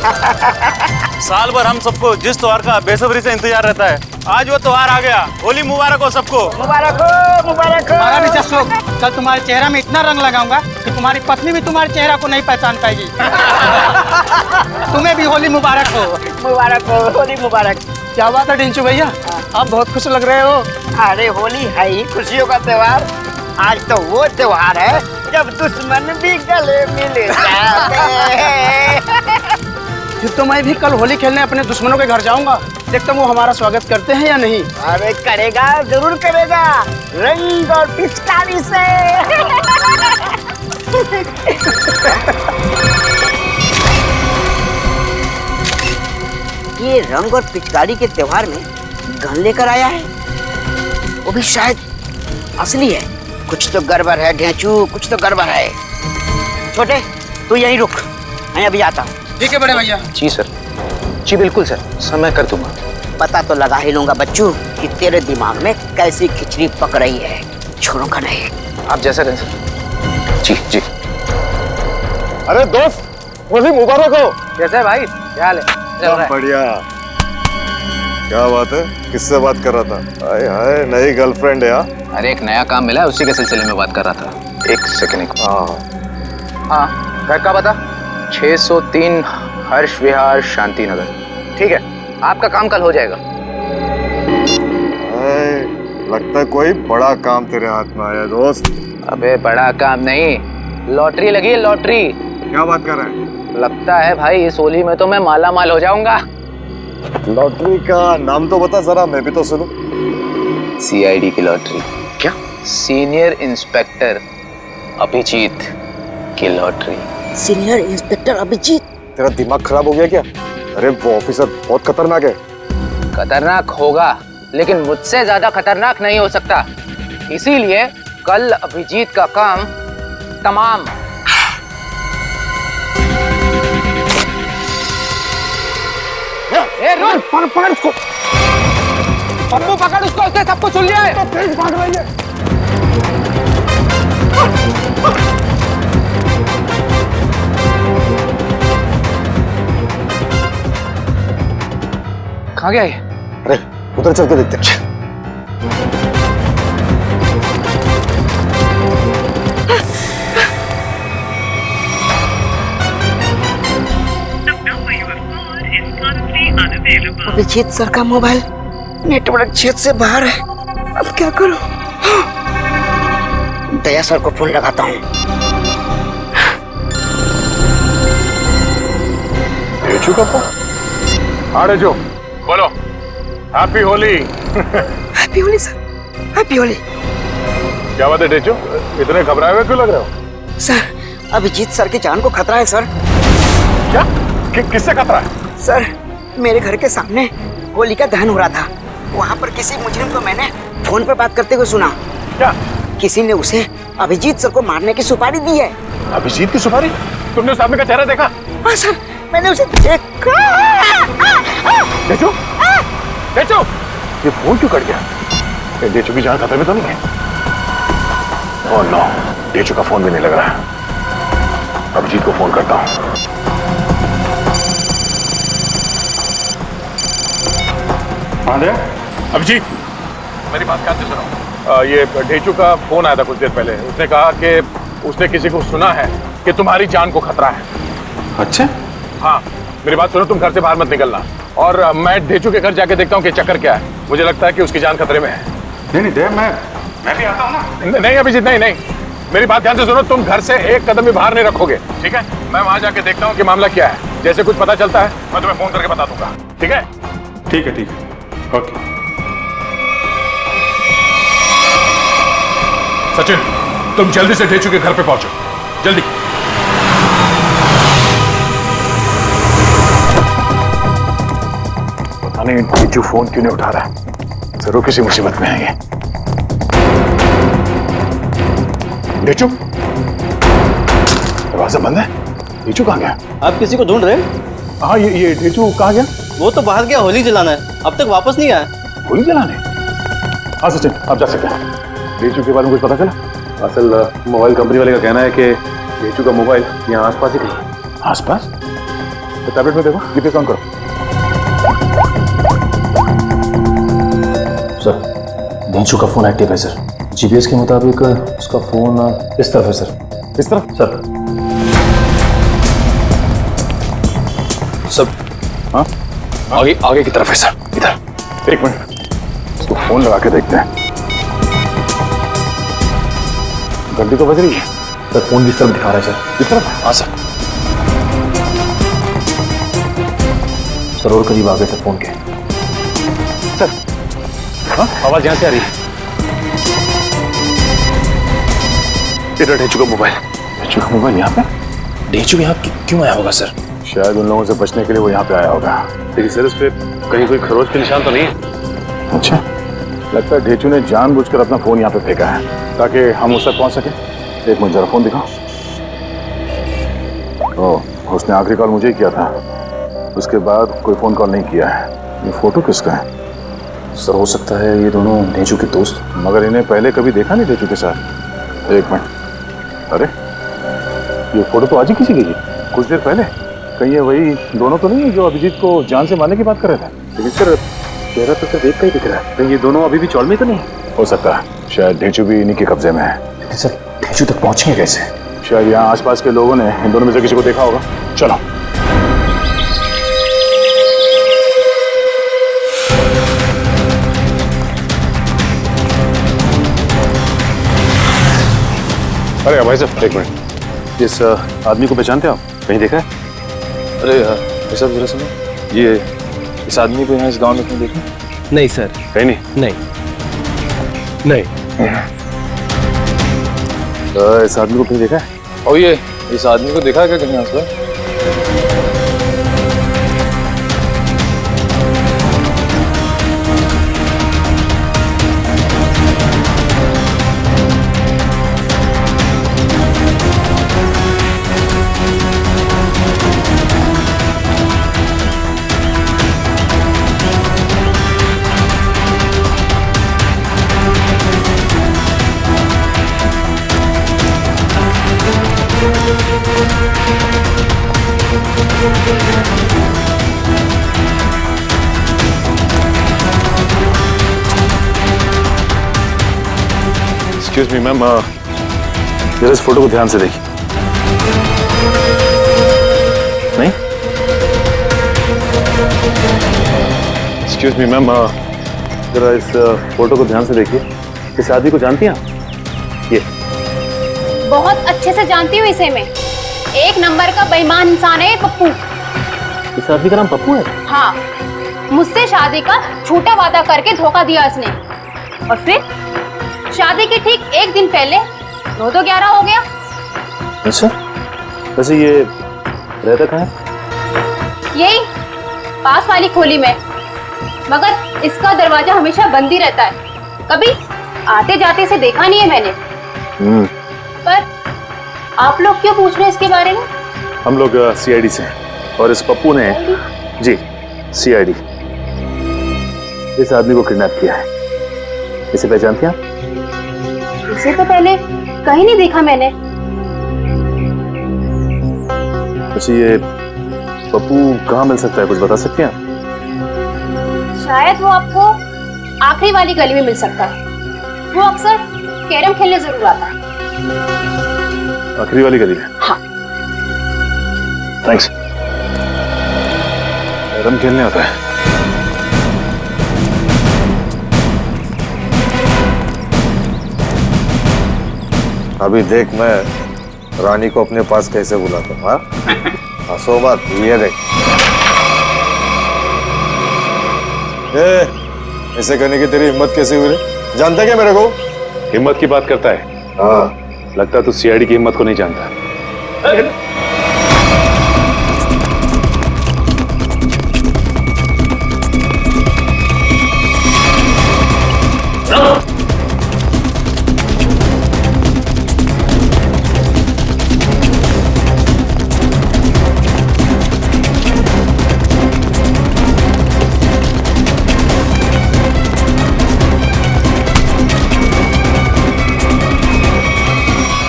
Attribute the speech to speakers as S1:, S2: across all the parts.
S1: साल भर हम सबको जिस त्योहार का बेसब्री से इंतजार रहता है, आज वो त्योहार आ गया। होली मुबारक हो सबको।
S2: मुबारक हो, मुबारक हो।
S3: हमारा भी जश्न। कल तुम्हारे चेहरा में इतना रंग लगाऊंगा कि तुम्हारी पत्नी भी तुम्हारे चेहरा को नहीं पहचान पाएगी। तुम्हें भी होली मुबारक हो।
S2: मुबारक हो, होली मुबारक।
S3: क्या बात है डिंचू भैया, आप बहुत खुश लग रहे हो।
S2: अरे होली है ही खुशियों का त्योहार। आज तो वो त्योहार है जब दुश्मन भी गले मिल जाते हैं।
S3: फिर तो मैं भी कल होली खेलने अपने दुश्मनों के घर जाऊंगा, देखता हूँ वो हमारा स्वागत करते हैं या नहीं।
S2: अरे करेगा, जरूर करेगा, रंग और पिचकारी से। ये रंग और पिचकारी के त्योहार में गन लेकर आया है, वो भी शायद असली है। कुछ तो गड़बड़ है ढेंचू, कुछ तो गड़बड़ है। छोटे तू यहीं रुक, मैं अभी आता हूँ।
S3: ठीक है बड़े भैया।
S4: जी सर, जी बिल्कुल सर, समय कर दूंगा।
S2: पता तो लगा ही लूंगा बच्चू कि तेरे दिमाग में कैसी खिचड़ी पक रही है। छोड़ूंगा नहीं।
S4: आप जैसा कहें सर। जी जी।
S5: अरे दोस्त, होली मुबारक हो।
S4: कैसा है भाई, क्या हाल है?
S5: बढ़िया। क्या बात है, किससे बात कर रहा था? हाय हाय, नई गर्लफ्रेंड है?
S4: अरे एक नया काम मिला है, उसी के सिलसिले में बात कर रहा था। एक सेकंड। हाँ, घर का बता। 603 हर्ष विहार शांति नगर। ठीक है, आपका काम कल हो जाएगा।
S5: लगता है कोई बड़ा काम तेरे हाथ में आया दोस्त।
S4: अबे बड़ा काम नहीं, लॉटरी लगी है, लॉटरी।
S5: क्या बात कर रहे हैं?
S4: लगता है भाई इस होली में तो मैं माला माल हो जाऊंगा।
S5: लॉटरी का नाम तो बता जरा, मैं भी तो सुनूं।
S4: CID की लॉटरी।
S5: क्या?
S4: सीनियर इंस्पेक्टर अभिजीत की लॉटरी।
S2: Senior inspector Abhijit?
S5: तेरा दिमाग खराब हो गया क्या? अरे वो ऑफिसर बहुत खतरनाक है।
S4: खतरनाक होगा, लेकिन मुझसे ज्यादा खतरनाक नहीं हो सकता। इसीलिए कल अभिजीत का काम तमाम। रुक, पकड़ उसको। पप्पू पकड़ उसको, उसने सबको सुन लिया है। तो तेज भाग रही है। कहाँ गया ये?
S5: अरे उधर चल के देखते हैं।
S2: अभिजीत सर का मोबाइल नेटवर्क क्षेत्र से बाहर है, अब क्या करूं? दया सर को फोन लगाता हूँ।
S5: डेचू का फोन? हाँ डेचू, बोलो। Happy Holi.
S2: Happy Holi sir, happy Holi.
S5: क्या बात है डेचू, इतने घबराए हुए क्यों लग रहे हो?
S2: सर अभिजीत सर की जान को खतरा है सर।
S5: क्या? किससे खतरा है?
S2: सर मेरे घर के सामने होली का दहन हो रहा था, वहाँ पर किसी मुजरिम को मैंने फोन पर बात करते हुए सुना।
S5: क्या?
S2: किसी ने उसे अभिजीत सर को मारने की सुपारी दी है।
S5: अभिजीत की सुपारी? तुमने उस आदमी का चेहरा देखा?
S2: हाँ सर, मैंने उसे देखा।
S5: डेचू, डेचू, ये फोन क्यों कट गया? डेचू की जान खतरे में तो नहीं है? ओह नो, डेचू का फोन भी नहीं लग रहा है। अभिजीत को फोन करता हूँ। अभिजीत, मेरी बात ध्यान से सुनो। ये डेचू का फोन आया था कुछ देर पहले। उसने कहा कि उसने किसी को सुना है कि तुम्हारी जान को खतरा है।
S6: अच्छा?
S5: हाँ, मेरी बात सुनो, तुम घर से बाहर मत निकलना। और मैं डेचू के घर जाके देखता हूँ कि चक्कर क्या है। मुझे लगता है कि उसकी जान खतरे में है।
S6: नहीं दे, मैं भी आता हूँ ना।
S5: नहीं अभिजीत, नहीं, मेरी बात ध्यान से सुनो। तुम घर से एक कदम भी बाहर नहीं रखोगे, ठीक है? मैं वहां जाके देखता हूँ कि मामला क्या है। जैसे कुछ पता चलता है मैं तुम्हें फोन करके बता दूंगा, ठीक है?
S6: ठीक है, ओके।
S5: सचिन, तुम जल्दी से डेचू के घर पे पहुंचो, जल्दी। पता नहीं डेचू फोन क्यों नहीं उठा रहा है, जरूर किसी मुसीबत में है ये। डेचू, दरवाजा बंद है। डेचू कहाँ गया?
S1: आप किसी को ढूंढ रहे हैं?
S5: हाँ, ये डेचू कहाँ गया?
S1: वो तो बाहर गया होली जलाना है, अब तक वापस नहीं आया।
S5: होली जलाने? हाँ सचिन, आप जा सकते हैं। डेचू के बारे में कुछ पता चला?
S6: असल मोबाइल कंपनी वाले का कहना है कि डेचू का मोबाइल यहाँ आसपास ही कहीं है।
S5: आसपास? टैबलेट में देखो, जीपीएस ऑन करो।
S7: सर डेंचू का फोन एक्टिव है सर। जीपीएस के मुताबिक उसका फोन इस तरफ है सर।
S5: इस तरफ?
S7: सर सर
S5: हाँ
S7: आगे आगे की तरफ है सर, इधर।
S5: एक मिनट, इसको फोन लगा के देखते हैं। घंटी तो बज रही है
S7: सर, फोन भी इस तरफ दिखा रहा है सर।
S5: इस तरफ?
S7: हाँ सर। सर और करीब आ गए सर फोन के।
S5: सर हाँ, आवाज यहाँ से आ रही है। इधर डेंचू का मोबाइल। डेंचू का मोबाइल यहाँ पे?
S7: डेंचू यहाँ क्यों आया होगा सर?
S5: शायद उन लोगों से बचने के लिए वो यहाँ पे आया होगा।
S6: लेकिन सर इस पे कहीं कोई खरोच के निशान तो नहीं है?
S5: अच्छा, लगता है ढेचू ने जानबूझकर अपना फोन यहाँ पे फेंका है ताकि हम उस तक पहुंच सके। एक मिनट जरा फोन दिखाओ। ओह, उसने आखिरी कॉल मुझे ही किया था, उसके बाद कोई फोन कॉल नहीं किया है। ये फोटो किसका है?
S7: सर हो सकता है ये दोनों डेंचू के दोस्त।
S5: मगर इन्हें पहले कभी देखा नहीं ढेचू के साथ। एक मिनट, अरे ये फोटो तो आज ही किसी की थी, कुछ देर पहले। कहीं ये वही दोनों तो नहीं है जो अभिजीत को जान से मारने की बात कर रहे थे?
S6: लेकिन सर चेहरा तो सिर्फ एक का ही दिख रहा है। कहीं ये दोनों अभी भी चौल में तो नहीं?
S5: हो सकता है, शायद ढेचू भी इन्हीं के कब्जे में है।
S7: लेकिन सर डेंचू तक पहुंचेंगे कैसे?
S5: शायद यहाँ आसपास के लोगों ने इन दोनों में से किसी को देखा होगा। चलो। अरे भाई साहब एक मिनट, इस आदमी को पहचानते हैं आप? कहीं देखा है?
S7: अरे ये सब जरा सुनो, ये इस आदमी को यहाँ इस गांव में कहीं देखा?
S8: नहीं सर,
S5: कहीं नहीं।
S8: नहीं नहीं।
S5: इस आदमी को कहीं देखा है?
S7: और ये इस आदमी को देखा है क्या कहीं आसपास?
S5: एक्सक्यूज मी मैम, जरा इस फोटो को ध्यान से देखिए। नहीं? एक्सक्यूज मी मैम, जरा इस फोटो को ध्यान से देखिए। इस आदमी को जानती हैं आप? ये
S9: बहुत अच्छे से जानती हूँ इसे मैं। एक नंबर का बेईमान इंसान है ये पप्पू।
S7: इस आदमी का नाम पप्पू है?
S9: हाँ, मुझसे शादी का झूठा वादा करके धोखा दिया इसने, और फिर शादी के ठीक एक दिन पहले 9-11 हो गया।
S7: अच्छा, वैसे ये रहता कहाँ है?
S9: यही पास वाली खोली में, मगर इसका दरवाजा हमेशा बंद ही रहता है। कभी आते जाते से देखा नहीं है मैंने। पर आप लोग क्यों पूछ रहे हैं इसके बारे में?
S5: हम लोग सीआईडी से हैं और इस पप्पू ने जी सीआईडी इस आदमी को किडनैप किया है। इसे पहचानती हैं आप?
S9: इसे तो पहले कहीं नहीं देखा मैंने।
S5: अच्छा, ये पप्पू कहाँ मिल सकता है, कुछ बता सकती हैं आप?
S9: शायद वो आपको आखिरी वाली गली में मिल सकता है। वो अक्सर कैरम खेलने जरूर आता है।
S5: आखिरी वाली गली में?
S9: हाँ।
S5: थैंक्स। कैरम खेलने आता है?
S10: अभी देख मैं रानी को अपने पास कैसे बुलाता हूँ। हाँ, हंसो मत, ये देख। ऐसे करने की तेरी हिम्मत कैसे हुई रे? जानता क्या मेरे को?
S5: हिम्मत की बात करता है?
S10: हाँ।
S5: लगता है तू सीआईडी की हिम्मत को नहीं जानता।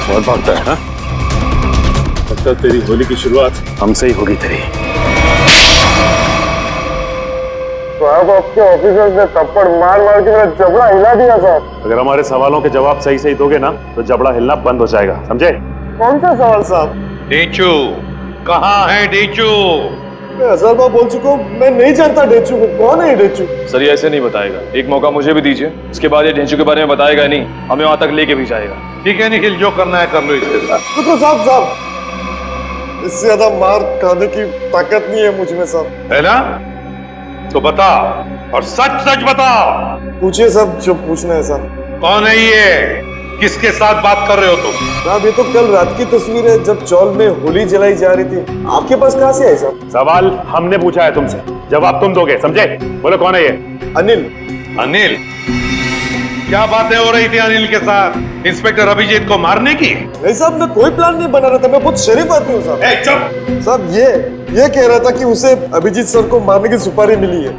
S5: बहुत भागता है। हाँ? लगता है तेरी होली की शुरुआत हमसे ही होगी तेरी।
S6: साहब आपके ऑफिसर ने थप्पड़ मार मार के मेरा जबड़ा हिला दिया साहब।
S5: अगर हमारे सवालों के जवाब सही सही दोगे ना तो जबड़ा हिलना बंद हो जाएगा, समझे?
S6: कौन सा सवाल साहब?
S11: डेचू कहाँ है डेचू?
S6: मैं 1000 बार बोल चुका हूँ, मैं नहीं जानता डेचू को। कौन है डेचू?
S7: सर ये ऐसे नहीं बताएगा, एक मौका मुझे भी दीजिए, इसके बाद ये ढेंचू के बारे में बताएगा नहीं, हमें वहां तक लेके भी जाएगा।
S11: ठीक है निखिल, जो करना है कर लो इसके साथ।
S6: रुको साहब, इससे ज्यादा मार खाने की ताकत नहीं है मुझ में साहब।
S11: है ना? तो बता और सच सच बता।
S6: पूछिए साहब जो पूछना है साहब।
S11: कौन है ये? किसके साथ बात कर रहे हो तुम?
S6: साहब ये तो कल रात की तस्वीर है जब चौल में होली जलाई जा रही थी। आपके पास कहाँ से आई साहब?
S5: सवाल हमने पूछा है तुमसे, जवाब तुम दोगे, समझे? बोलो कौन है ये?
S6: अनिल।
S11: अनिल? क्या बातें हो रही थी अनिल के साथ? इंस्पेक्टर अभिजीत को मारने की?
S6: नहीं साहब, मैं कोई प्लान नहीं बना रहा था, मैं बहुत शरीफ आदमी हूँ साहब।
S11: चुप!
S6: साहब ये कह रहा था कि उसे अभिजीत सर को मारने की सुपारी मिली है।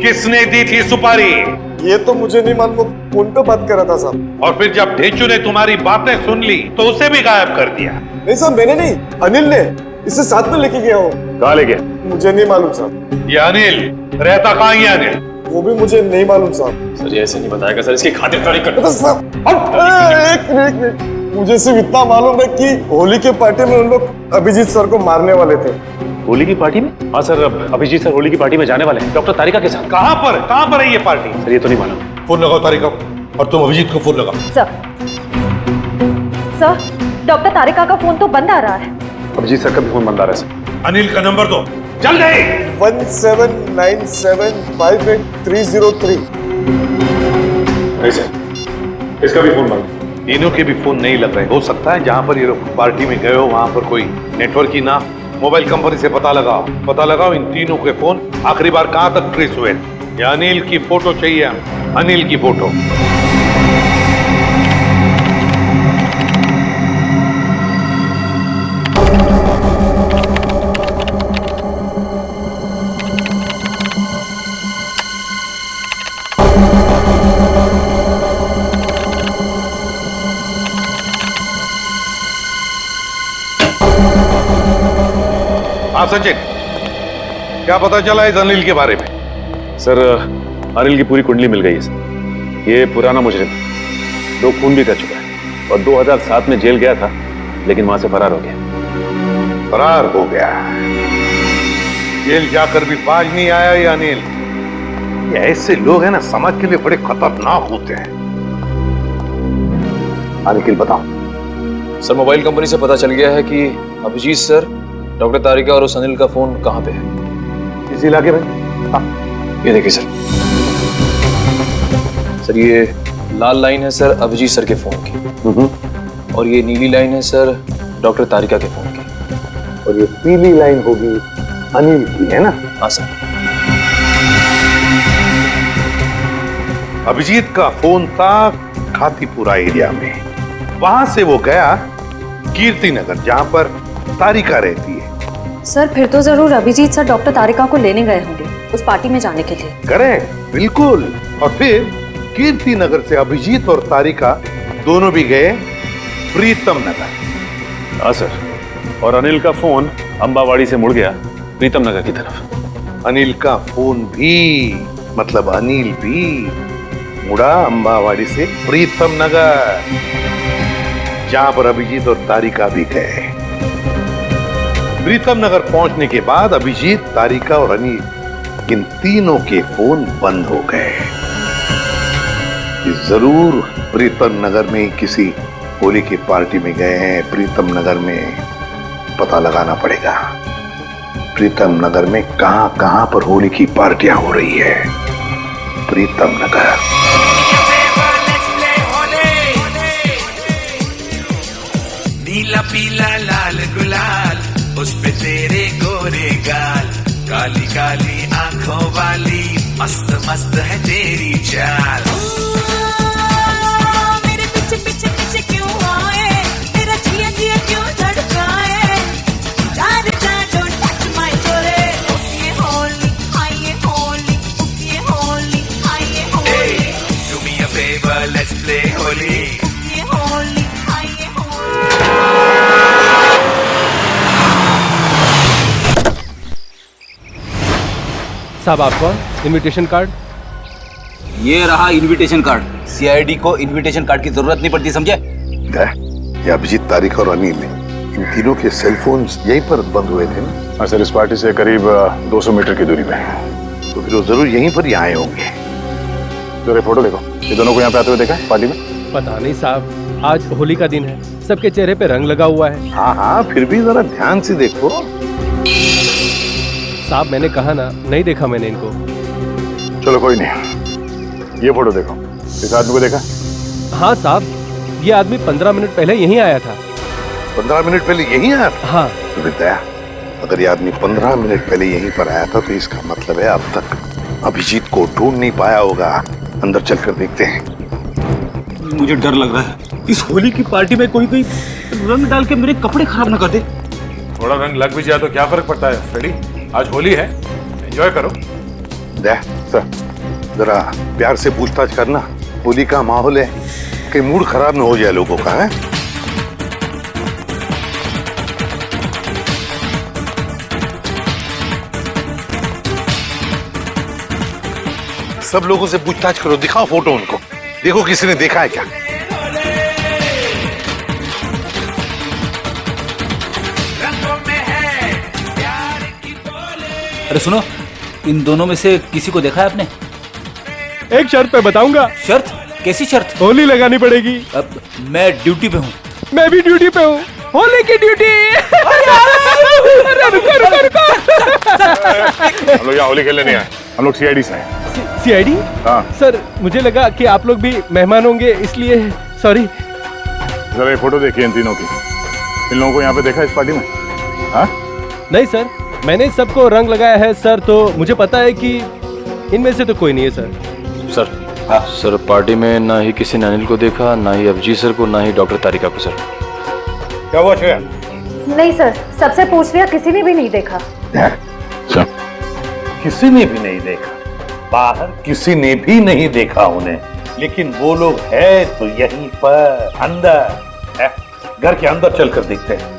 S11: किसने दी थी सुपारी?
S6: ये तो मुझे नहीं मालूम, फोन पे बात कर रहा था साहब।
S11: और फिर जब ढेंचू ने तुम्हारी बातें सुन ली तो उसे भी गायब कर दिया?
S6: नहीं साहब, मैंने नहीं, अनिल ने। इसे साथ में लेके गया हूँ।
S5: कहाँ ले गया?
S6: मुझे नहीं मालूम साहब।
S11: ये अनिल रहता कहाँ है? अनिल
S6: वो भी मुझे नहीं मालूम साहब।
S7: सर ये ऐसे नहीं बताएगा सर, इसकी खातिरदारी कर।
S6: एक मिनट, मुझे सिर्फ इतना मालूम है कि होली के पार्टी में उन लोग अभिजीत सर को मारने वाले थे।
S5: होली की पार्टी में? हाँ सर, अभिजीत सर होली की पार्टी में जाने वाले हैं डॉक्टर तारिका के साथ।
S11: कहाँ पर है ये पार्टी?
S5: सर ये तो नहीं मालूम।
S11: फोन लगाओ तारिका और तुम अभिजीत को फोन लगाओ।
S9: सर डॉक्टर तारिका का फोन तो बंद आ रहा है।
S5: अभिजीत सर का भी फोन बंद आ रहा है सर।
S11: अनिल का नंबर दो जल्दी।
S6: 17975830
S5: नहीं सर, इसका भी फोन बंद।
S11: तीनों के भी फोन नहीं लग रहे। हो सकता है जहाँ पर ये लोग पार्टी में गए हो वहाँ पर कोई नेटवर्क ही ना। मोबाइल कंपनी से पता लगाओ इन तीनों के फोन आखिरी बार कहाँ तक ट्रेस हुए। या अनिल की फोटो चाहिए, अनिल की फोटो। हाँ सचिन, क्या पता चला इस अनिल के बारे में?
S5: सर अनिल की पूरी कुंडली मिल गई है सर। ये पुराना मुजरिम, 2 खून भी कर चुका है और 2007 में जेल गया था, लेकिन वहां से फरार हो गया।
S11: फरार हो गया? जेल जाकर भी बाज नहीं आया ये अनिल। ये ऐसे लोग हैं ना, समाज के लिए बड़े खतरनाक होते हैं।
S5: निखिल बताओ।
S7: सर मोबाइल कंपनी से पता चल गया है कि अभिजीत सर, डॉक्टर तारिका और उस अनिल का फोन कहाँ पे है?
S5: इस इलाके में। हाँ
S7: ये देखिए सर ये लाल लाइन है सर अभिजीत सर के फोन की, और ये नीली लाइन है सर डॉक्टर तारिका के फोन की,
S5: और ये पीली लाइन होगी अनिल की, है ना?
S7: हाँ सर।
S11: अभिजीत का फोन था खातीपुरा एरिया में। वहां से वो गया कीर्ति नगर, जहां पर तारिका रहती है।
S12: सर फिर तो जरूर अभिजीत सर डॉक्टर तारिका को लेने गए होंगे उस पार्टी में जाने के लिए।
S11: करेक्ट, बिल्कुल। और फिर कीर्ति नगर से अभिजीत और तारिका दोनों भी गए प्रीतम नगर।
S5: हाँ सर, और अनिल का फोन अंबावाड़ी से मुड़ गया प्रीतम नगर की तरफ।
S11: अनिल का फोन भी, मतलब अनिल भी मुड़ा अंबावाड़ी से प्रीतम नगर, जहां पर अभिजीत और तारिका भी गए। प्रीतम नगर पहुंचने के बाद अभिजीत, तारिका और अनिल, इन तीनों के फोन बंद हो गए। जरूर प्रीतम नगर में किसी होली की पार्टी में गए हैं। प्रीतम नगर में पता लगाना पड़ेगा, प्रीतम नगर में कहां कहां पर होली की पार्टियां हो रही है। प्रीतम नगर।
S13: नीला पीला लाल गुलाल, उस पे तेरे गोरे गाल, काली काली आंखों वाली, मस्त मस्त है तेरी चाल। मेरे पीछे पीछे पीछे क्यों आए, तेरा जिया जिया क्यों धड़काए, जार जार डोंट टच माय जोरे, ये होली हाय ये होली, ये होली हाय ये Holi, do me a favour let's play Holi, ये होली हाय ये होली।
S8: साहब आप कौन? Invitation card?
S14: ये रहा इनविटेशन कार्ड। सीआईडी को इनविटेशन कार्ड की जरूरत नहीं पड़ती, समझे?
S11: ये अभिजीत, तारिक और अनिल, इन तीनों के सेलफोन्स यहीं पर बंद हुए थे ना?
S5: हाँ सर, इस पार्टी से करीब 200 मीटर की दूरी पे।
S11: तो फिर वो जरूर यहीं पर ही आए होंगे।
S5: जरा फोटो देखो, ये दोनों को यहाँ पे आते हुए देखा पार्टी में?
S8: पता नहीं साहब, आज होली का दिन है, सबके चेहरे पे रंग लगा हुआ है।
S11: हाँ हाँ, फिर भी जरा ध्यान से देखो।
S8: साहब मैंने कहा ना, नहीं देखा मैंने इनको।
S5: चलो कोई नहीं, ये फोटो देखो, इस आदमी को देखा?
S8: हाँ साहब, ये आदमी 15 मिनट पहले यहीं आया था।
S11: 15 मिनट पहले यहीं आया था?
S8: हाँ।
S11: तो दया, अगर ये आदमी 15 मिनट पहले यहीं पर आया था तो इसका मतलब है अब तक अभिजीत को ढूंढ नहीं पाया होगा। अंदर चलकर देखते हैं।
S14: मुझे डर लग रहा है, इस होली की पार्टी में कोई रंग डाल के मेरे कपड़े खराब ना कर दे।
S5: थोड़ा रंग लग भी जाए तो क्या फर्क पड़ता है फ्रेडी, आज होली है, एंजॉय करो।
S11: दया सर, जरा प्यार से पूछताछ करना, होली का माहौल है, कहीं मूड खराब ना हो जाए लोगों का। है सब लोगों से पूछताछ करो, दिखाओ फोटो उनको, देखो किसी ने देखा है क्या।
S14: अरे सुनो, इन दोनों में से किसी को देखा है आपने?
S8: एक शर्त पे बताऊंगा।
S14: शर्त? कैसी शर्त?
S8: होली लगानी पड़ेगी।
S14: अब मैं ड्यूटी पे हूँ।
S8: मैं भी ड्यूटी पे हूँ, होली की ड्यूटी।
S5: हम लोग यहाँ होली खेलने नहीं आए, हम लोग सीआईडी से हैं।
S8: सीआईडी?
S5: हाँ
S8: सर मुझे लगा कि आप लोग भी मेहमान होंगे, इसलिए सॉरी।
S5: जरा ये फोटो देखिए इन तीनों की, इन लोगों को यहाँ पे देखा इस पार्टी में? हाँ?
S8: नहीं सर, मैंने सबको रंग लगाया है सर, तो मुझे पता है कि इनमें से तो कोई नहीं है सर।
S7: सर सर, पार्टी में ना ही किसी ने अनिल को देखा, ना ही अभिजीत सर को, ना ही डॉक्टर तारिका को। सर
S5: क्या हुआ श्रेया?
S12: नहीं सर, सबसे पूछ लिया, किसी ने भी नहीं देखा।
S11: किसी ने भी नहीं देखा? बाहर किसी ने भी नहीं देखा उन्हें, लेकिन वो लोग है तो यहीं पर अंदर है। घर के अंदर चलकर देखते हैं।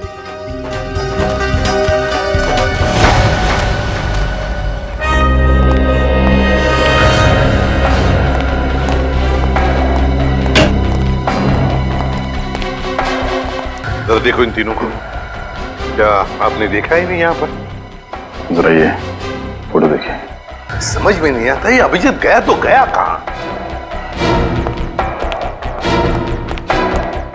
S11: जरा देखो इन तीनों को, क्या आपने देखा ही नहीं यहाँ पर?
S5: जरा ये फोटो देखिए।
S11: समझ में नहीं आता ये अभिजीत गया तो गया कहाँ?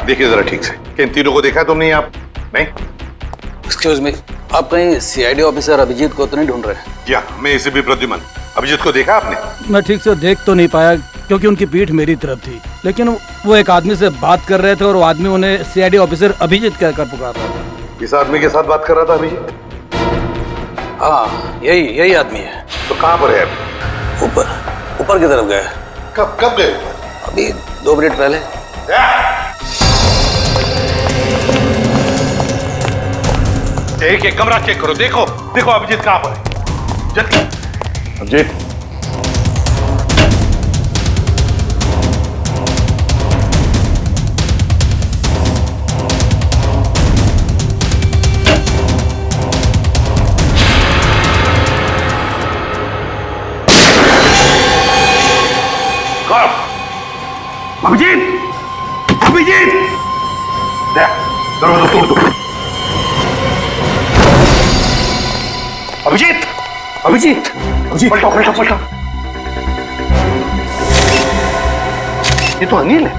S11: देखिए जरा ठीक से, कि इन तीनों को देखा तुमने यहाँ? नहीं।
S14: एक्सक्यूज मी, आप कहीं सीआईडी ऑफिसर अभिजीत को तो नहीं ढूंढ रहे?
S11: या मैं इसे भी प्रद्युमन, अभिजीत को देखा आपने?
S3: मैं ठीक से देख तो नहीं पाया क्योंकि उनकी पीठ मेरी तरफ थी, लेकिन वो एक आदमी से बात कर रहे थे और वो आदमी उन्हें सीआईडी ऑफिसर अभिजीत कहकर पुकार रहा था।
S11: इस आदमी के साथ बात कर रहा था अभिजीत?
S14: हाँ, यही आदमी है।
S11: तो कहाँ पर है अभी?
S14: ऊपर की तरफ गया।
S11: कब गए?
S14: अभी 2 मिनट पहले।
S11: एक कमरा चेक करो, देखो अभिजीत कहाँ पर है। जल्दी।
S5: अभिजीत,
S11: अभिजीत, दरवाजा तोड़ दो। अभिजीत, पलटो। ये तो अनिल है,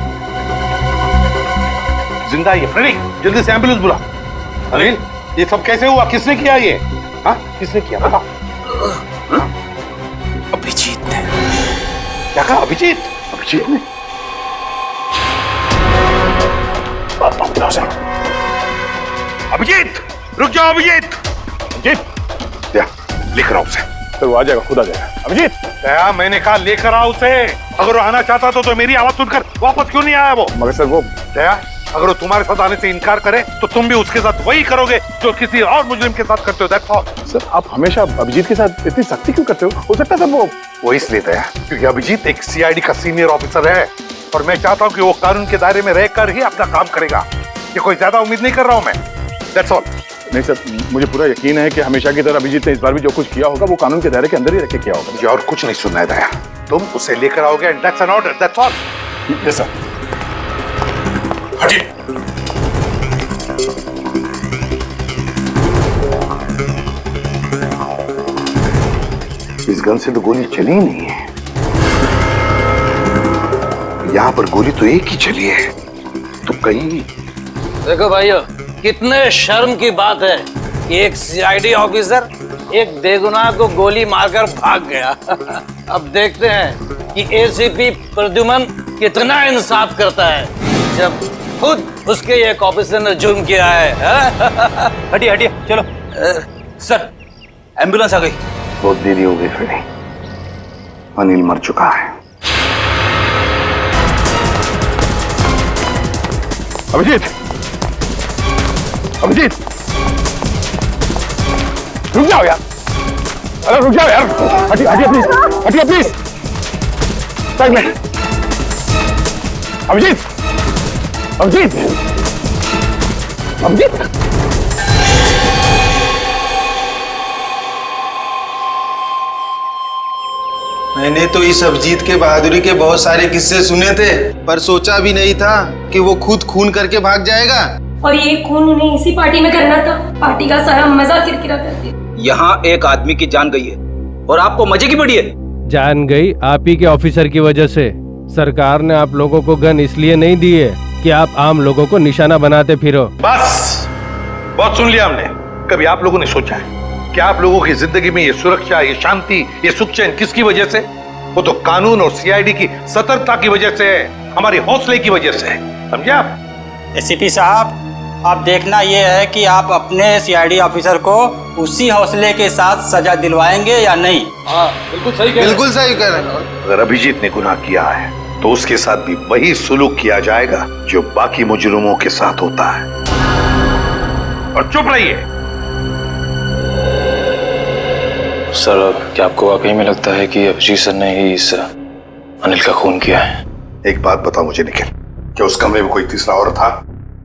S11: जिंदा है। फ्रेडी, जल्दी से एम्बुलेंस बुला। अनिल, ये सब कैसे हुआ? किसने किया ये? हाँ, किसने किया बताओ।
S14: अभिजीत ने।
S11: क्या कहा? अभिजीत ने? अभिजीत, रुक जाओ अभिजीत। लेकर आओ उसे।
S5: तो वो आ जाएगा, खुद आ जाएगा। अभिजीत,
S11: क्या मैंने कहा लेकर आओ उसे। अगर वो आना चाहता तो मेरी आवाज सुनकर वापस क्यों नहीं आया वो?
S5: मगर सर वो
S11: दया, अगर वो तुम्हारे साथ आने से इनकार करे तो तुम भी उसके साथ वही करोगे जो किसी और मुजरिम के साथ करते हो। That's all.
S5: सर आप हमेशा अभिजीत के साथ इतनी सख्ती क्यों करते हो सकता है सर
S11: वो इसलिए दया क्योंकि अभिजीत एक सीआईडी का सीनियर ऑफिसर है और मैं चाहता हूँ कि वो कानून के दायरे में रहकर ही अपना काम करेगा। ये कोई ज्यादा उम्मीद नहीं कर रहा हूँ मैं। That's all.
S5: नहीं सर, मुझे पूरा यकीन है कि हमेशा की तरह अभिजीत ने इस बार भी जो कुछ किया होगा वो कानून के दायरे के अंदर ही रख के किया होगा।
S11: मुझे और कुछ नहीं सुनना है दया, तुम उसे लेकर आओगे and that's an order, that's all.
S5: Yes sir. हटिए।
S11: इस गन से तो गोली चली ही नहीं है, यहाँ पर गोली तो एक ही चली है, तो कहीं।
S15: देखो भाइयों, कितने शर्म की बात है कि एक सीआईडी ऑफिसर एक बेगुनाह को गोली मारकर भाग गया। अब देखते हैं कि एसीपी प्रद्युमन कितना इंसाफ करता है जब खुद उसके एक ऑफिसर ने जुर्म किया है।
S1: हटिए हटिए, चलो।
S14: सर, एम्बुलेंस आ गई।
S11: बहुत देरी हो गई फ्रेडी, अनिल मर चुका है।
S5: अभिजीत, अभिजीत, रुक जाओ यार, अरे रुक जाओ यार, हटिए हटिए प्लीज, हटिए प्लीज, साइड में। अभिजीत, अभिजीत, अभिजीत।
S16: मैंने तो इस अभिजीत के बहादुरी के बहुत सारे किस्से सुने थे, पर सोचा भी नहीं था कि वो खुद खून करके भाग जाएगा।
S17: और ये खून उन्हें इसी पार्टी में करना था, पार्टी का सारा मजा किरकिरा कर दिया।
S14: यहाँ एक आदमी की जान गई है और आपको मजे की पड़ी है।
S8: जान गई आप ही के ऑफिसर की वजह से। सरकार ने आप लोगों को गन इसलिए नहीं दी है कि आप आम लोगों को निशाना बनाते फिरो।
S11: बस बहुत सुन लिया हमने। कभी आप लोगों ने सोचा है कि आप लोगों की जिंदगी में ये सुरक्षा, ये शांति, ये सुख चैन किसकी वजह से? वो तो कानून और सीआईडी की सतर्कता की वजह से है, हमारे हौसले की वजह से, समझे आप?
S18: एसीपी साहब, अब देखना ये है कि आप अपने सीआईडी ऑफिसर को उसी हौसले के साथ सजा दिलवाएंगे या नहीं।
S11: हाँ, बिल्कुल सही कह रहे हैं। अगर अभिजीत ने गुनाह किया है तो उसके साथ भी वही सुलूक किया जाएगा जो बाकी मुजरिमों के साथ होता है। और चुप रहिए।
S7: सर, क्या आपको वाकई में लगता है कि अभिजीत सर ने ही इस अनिल का खून किया है?
S11: एक बात बताओ मुझे निखिल, क्या उस कमरे में कोई तीसरा और था?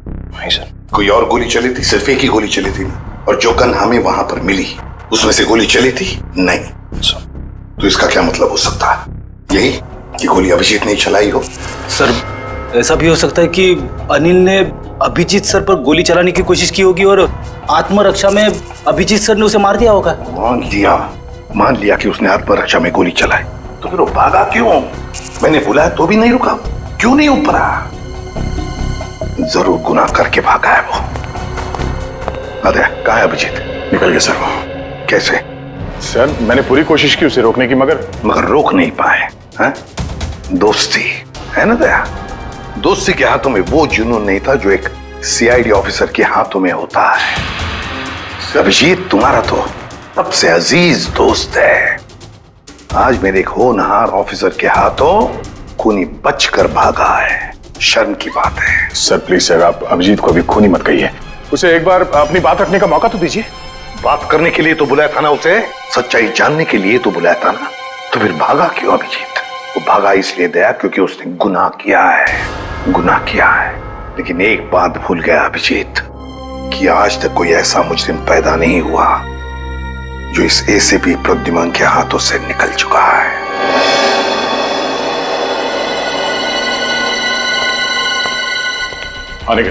S7: नहीं सर।
S11: कोई और गोली चली थी? सिर्फ एक ही गोली चली थी। और जो गन हमें वहां पर मिली उसमें से गोली चली थी? नहीं। तो इसका क्या मतलब हो सकता है? यही कि गोली अभिजीत ने चलाई हो?
S14: सर, ऐसा भी हो सकता है कि अनिल ने अभिजीत सर पर गोली चलाने की कोशिश की होगी और आत्मरक्षा में अभिजीत सर ने उसे मार दिया होगा।
S11: मान लिया कि उसने आत्मरक्षा में गोली चलाई, तो फिर वो भागा क्यों? मैंने बुलाया तो भी नहीं रुका, क्यों नहीं उपरा? जरूर गुनाह करके भागा है वो। अरे कहाँ है अभिजीत?
S5: निकल गया सर वो।
S11: कैसे?
S5: सर, मैंने पूरी कोशिश की उसे रोकने की, मगर
S11: रोक नहीं पाए। हैं? दोस्ती है ना दया? दोस्ती के हाथों में वो जुनून नहीं था जो एक सीआईडी ऑफिसर के हाथों में होता है। अभिजीत तुम्हारा तो सबसे अजीज दोस्त है। आज मेरे एक होनहार ऑफिसर के हाथों खूनी बचकर भागा है। शर्म की बात है।
S5: सर प्लीज सर, आप अभिजीत को अभी खूनी मत कहिए, उसे एक बार अपनी बात रखने का मौका तो दीजिए।
S11: बात करने के लिए तो बुलाया था ना उसे, सच्चाई जानने के लिए तो बुलाया था ना, तो फिर भागा क्यों अभिजीत? वो भागा इसलिए दया क्योंकि उसने गुनाह किया है, गुनाह किया है। लेकिन एक बात भूल गया अभिजीत कि आज तक कोई ऐसा मुजरिम पैदा नहीं हुआ जो इस एसीपी प्रद्युमन के हाथों से निकल चुका है।
S5: आने के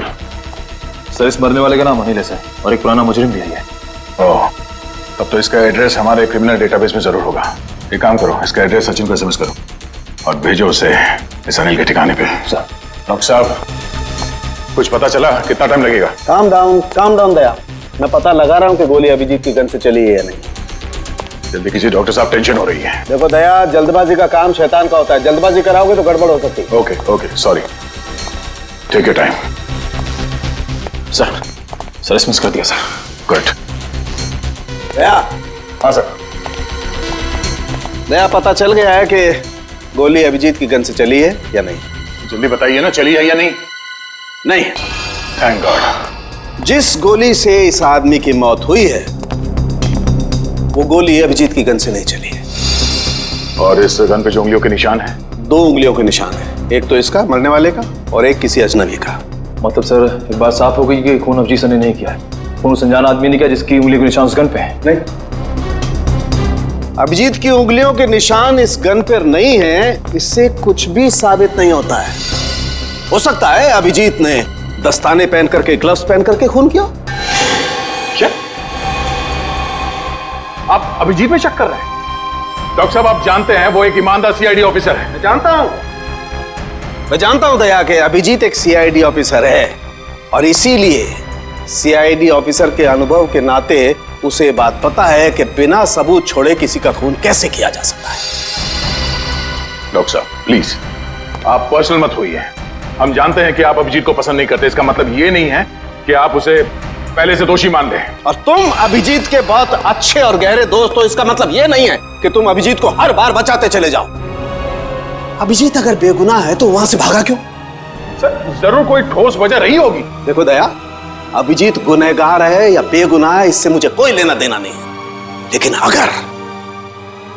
S7: सर, इस मरने वाले का नाम अनिल है और एक पुराना मुजरिम भी है।
S5: ओह, तब तो इसका एड्रेस हमारे क्रिमिनल डेटाबेस में जरूर होगा। एक काम करो, इसका एड्रेस सचिन को एसएमएस करो और भेजो उसे इस अनिल के ठिकाने पे। सर। डॉक्टर साहब, कुछ पता चला? कितना टाइम लगेगा?
S6: काम डाउन दया, मैं पता लगा रहा हूँ कि गोली अभिजीत की गन से चली है या नहीं।
S5: जल्दी कीजिए डॉक्टर साहब, टेंशन हो रही है।
S6: देखो दया, जल्दबाजी का काम शैतान का होता है, जल्दबाजी कराओगे तो गड़बड़ हो सकती है।
S5: Okay, sorry, take your time.
S7: Sir, SMS कर दिया सर।
S5: गुड।
S6: दया।
S5: हाँ सर।
S6: दया, पता चल गया है कि गोली अभिजीत की गन से चली है या नहीं?
S5: जल्दी बताइए ना, चली है या नहीं?
S6: नहीं।
S5: Thank God.
S6: जिस गोली से इस आदमी की मौत हुई है वो गोली अभिजीत की गन से नहीं चली है।
S5: और इस गन पे जो उंगलियों के निशान हैं?
S6: 2 उंगलियों के निशान है, एक तो इसका मरने वाले का और एक किसी अजनबी का।
S7: मतलब सर, एक बात साफ हो गई कि खून अभिजीत सर ने नहीं किया है। फोन उस अनजान आदमी ने किया जिसकी उंगली के निशान उस गन पे है?
S11: नहीं, अभिजीत की उंगलियों के निशान इस गन पर नहीं है, इससे कुछ भी साबित नहीं होता है। हो सकता है अभिजीत ने दस्ताने पहन करके, ग्लव्स पहन करके खून किया।
S5: क्या आप अभिजीत में शक कर रहे हैं? डॉक्टर साहब, आप जानते हैं वो एक ईमानदार सीआईडी ऑफिसर है।
S11: मैं जानता हूं दया के अभिजीत एक सीआईडी ऑफिसर है, और इसीलिए सीआईडी ऑफिसर के अनुभव के नाते उसे बात पता है कि बिना सबूत छोड़े किसी का खून कैसे किया जा सकता है।
S5: डॉक्टर साहब प्लीज, आप पर्सनल मत होइए। हम जानते हैं कि आप अभिजीत को पसंद नहीं करते, इसका मतलब ये नहीं है कि आप उसे पहले से दोषी मान लें।
S11: और तुम अभिजीत के बहुत अच्छे और गहरे दोस्त हो, इसका मतलब ये नहीं है कि तुम अभिजीत को हर बार बचाते चले जाओ। अभिजीत अगर बेगुनाह है तो वहां से भागा क्यों?
S5: सर, जरूर कोई ठोस वजह रही होगी।
S11: देखो दया, अभिजीत गुनहगार है या बेगुनाह है, इससे मुझे कोई लेना देना नहीं है। लेकिन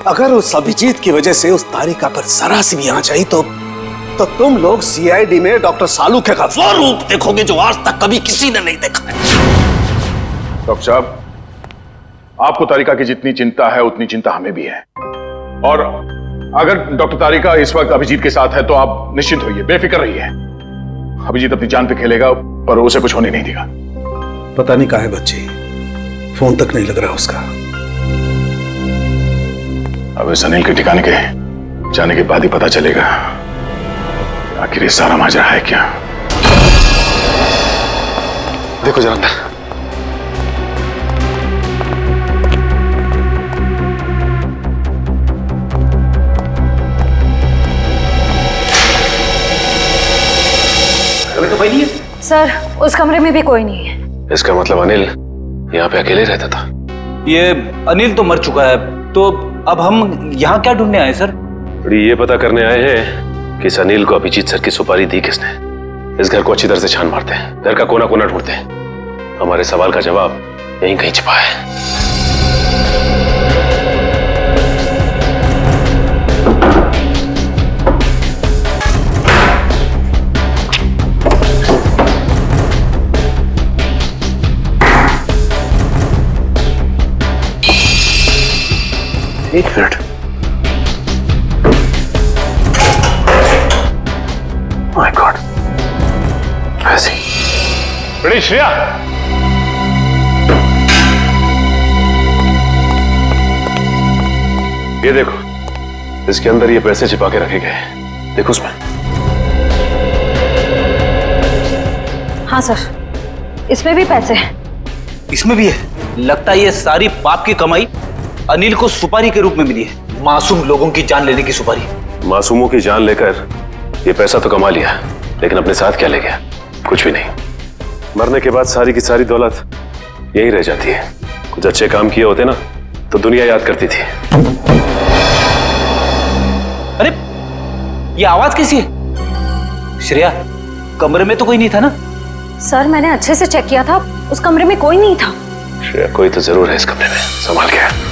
S11: अगर उस अभिजीत की वजह से उस तारिका पर जरा सी भी आंच आई तो तुम लोग सीआईडी में डॉक्टर सालूखे का वो रूप देखोगे जो आज तक कभी किसी ने नहीं देखा है।
S5: डॉक्टर साहब, आपको तारिका की जितनी चिंता है उतनी चिंता हमें भी है, और अगर डॉक्टर तारिका इस वक्त अभिजीत के साथ है तो आप निश्चिंत होइए, बेफिक्र रहिए। अभिजीत अपनी जान पे खेलेगा पर उसे कुछ होने नहीं देगा।
S11: पता नहीं कहाँ है बच्ची, फोन तक नहीं लग रहा उसका।
S5: अब इस अनिल के ठिकाने के जाने के बाद ही पता चलेगा आखिर ये सारा माजरा है क्या।
S11: देखो जरा अंदर।
S14: अभी तो कोई नहीं है
S12: सर, उस कमरे में भी कोई नहीं है।
S10: इसका मतलब अनिल यहाँ पे अकेले रहता था।
S14: ये अनिल तो मर चुका है, तो अब हम यहाँ क्या ढूंढने आए सर?
S10: ये पता करने आए हैं कि इस अनिल को अभिजीत सर की सुपारी दी किसने। इस घर को अच्छी तरह से छान मारते हैं, घर का कोना कोना ढूंढते हैं। हमारे सवाल का जवाब यहीं कहीं छिपा है। एक मिनट, माय गॉड, ऐसे
S5: बड़ी श्रेया,
S10: ये देखो, इसके अंदर ये पैसे छिपा के रखे गए हैं, देखो उसमें।
S12: हाँ सर, इसमें भी पैसे हैं।
S14: इसमें भी है? लगता है ये सारी पाप की कमाई अनिल को सुपारी के रूप में मिली है, मासूम लोगों की जान लेने की सुपारी।
S10: मासूमों की जान लेकर ये पैसा तो कमा लिया, लेकिन अपने साथ क्या ले गया? कुछ भी नहीं। मरने के बाद सारी की सारी दौलत यही रह जाती है। कुछ अच्छे काम किए होते ना तो दुनिया याद करती थी।
S14: अरे ये आवाज कैसी है? श्रेया, कमरे में तो कोई नहीं था ना?
S12: सर, मैंने अच्छे से चेक किया था, उस कमरे में कोई नहीं था।
S10: श्रेया, कोई तो जरूर है इस कमरे में, संभाल के।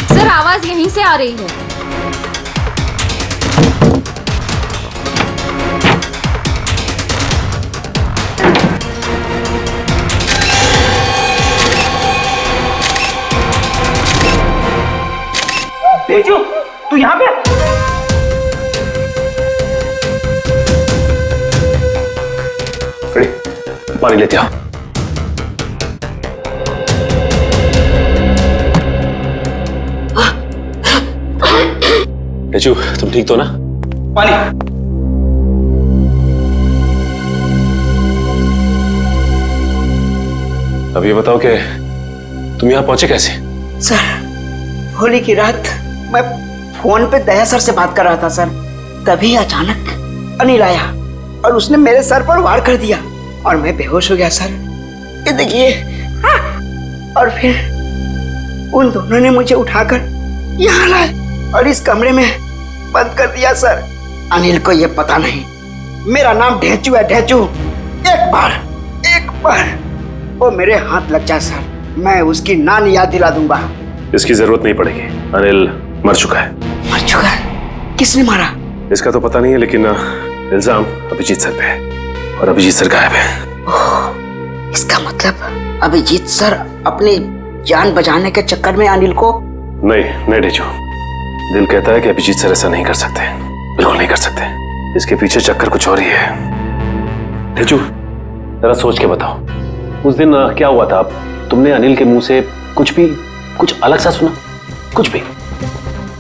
S9: सर, आवाज यहीं से आ रही है।
S14: तेजू, तू यहाँ पे?
S10: पानी लेते आओ। तेजू, तुम ठीक तो ना?
S14: पानी।
S10: अब ये बताओ कि तुम यहाँ पहुंचे कैसे?
S2: सर, होली की रात मैं फोन पे दया सर से बात कर रहा था सर, तभी अचानक अनिल आया और उसने मेरे सर पर वार कर दिया और मैं बेहोश हो गया सर। ये देखिए। और फिर उन दोनों ने मुझे उठाकर यहाँ लाए और इस कमरे में बंद कर दिया सर। अनिल को ये पता नहीं मेरा नाम ढेंचू है, ढेंचू। एक बार वो मेरे हाथ लग जाए सर, मैं उसकी नानी याद दिला दूंगा।
S10: इसकी जरूरत नहीं पड़ेगी, अनिल मर चुका है।
S2: मर किसने मारा?
S10: इसका तो पता नहीं है, लेकिन इल्जाम अभिजीत सर पे है और अभिजीत सर गायब है।
S2: इसका मतलब अभिजीत सर अपनी जान बचाने के चक्कर में अनिल को...
S10: नहीं ढेचू, दिल कहता है कि अभिजीत सर ऐसा नहीं कर सकते, बिल्कुल नहीं कर सकते। इसके पीछे चक्कर कुछ और ही है। ढेचू जरा सोच के बताओ, उस दिन क्या हुआ था? तुमने अनिल के मुंह से कुछ अलग सा सुना? कुछ भी?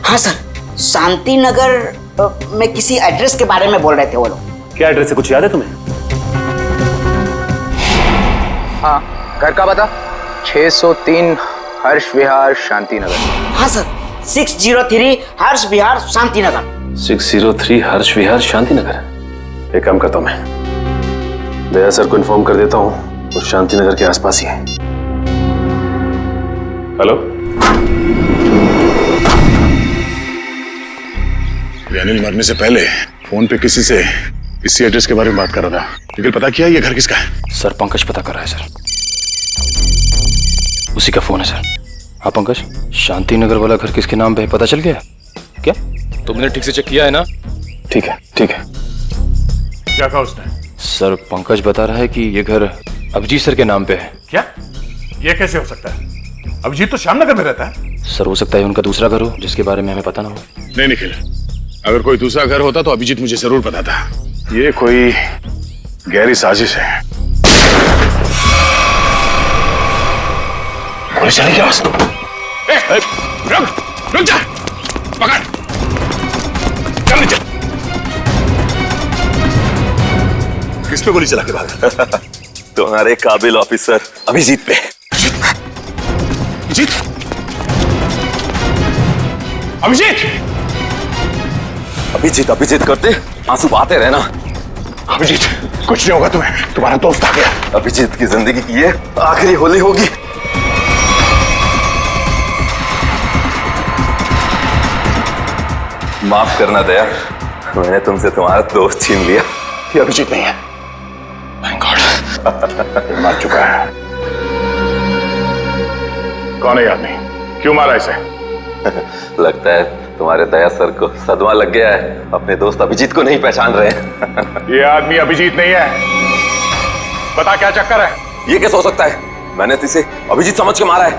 S2: हाँ सर, शांति नगर में किसी एड्रेस के बारे में बोल रहे थे वो लोग।
S10: क्या एड्रेस है, कुछ याद है तुम्हें?
S4: हाँ, घर का पता 603 हर्ष विहार शांति नगर।
S2: हाँ सर, 603 हर्ष विहार शांति नगर।
S10: 603 हर्ष विहार शांति नगर। एक काम करता हूं, मैं दया सर को इन्फॉर्म कर देता हूं, वो शांति नगर के आसपास ही है। हेलो,
S5: अनिल मरने से पहले फोन पे किसी से इसी एड्रेस के बारे में बात कर रहा था, लेकिन पता किया ये घर किसका है?
S7: सर पंकज पता कर रहा है सर, उसी का फोन है सर। हाँ पंकज, शांति नगर वाला घर किसके नाम पे है पता चल गया क्या? तुमने ठीक से चेक किया है ना?
S10: ठीक है ठीक है।
S5: क्या कहा उसने?
S7: सर पंकज बता रहा है कि ये घर अभिजीत सर के नाम पे है।
S5: क्या? ये कैसे हो सकता है? अभिजीत तो श्यामनगर में रहता है।
S7: सर हो सकता है उनका दूसरा घर हो जिसके बारे में हमें पता ना हो।
S5: नहीं निखिल, अगर कोई दूसरा घर होता तो अभिजीत मुझे जरूर पता था। ये कोई गहरी साजिश है। पुलिस चली क्या? रुक जा, पकड़, चल नीचे। किस पे गोली चला के भागा?
S10: तुम्हारे काबिल ऑफिसर अभिजीत पे।
S5: अभिजीत? अभिजीत?
S10: अभिजीत अभिजीत करते आंसू बहाते रहना।
S5: अभिजीत कुछ नहीं होगा तुम्हें, तुम्हारा दोस्त आ गया।
S10: अभिजीत की जिंदगी की ये आखिरी होली होगी। माफ करना दया, मैंने तुमसे तुम्हारा दोस्त छीन लिया।
S5: ये अभिजीत नहीं है, थैंक गॉड। मार चुका है। कौन है आदमी? क्यों मारा इसे?
S10: लगता है तुम्हारे दया सर को सदमा लग गया है, अपने दोस्त अभिजीत को नहीं पहचान रहे हैं।
S5: ये आदमी अभिजीत नहीं है, बता क्या चक्कर है?
S10: ये कैसे हो सकता है? मैंने तो इसे अभिजीत समझ के मारा है।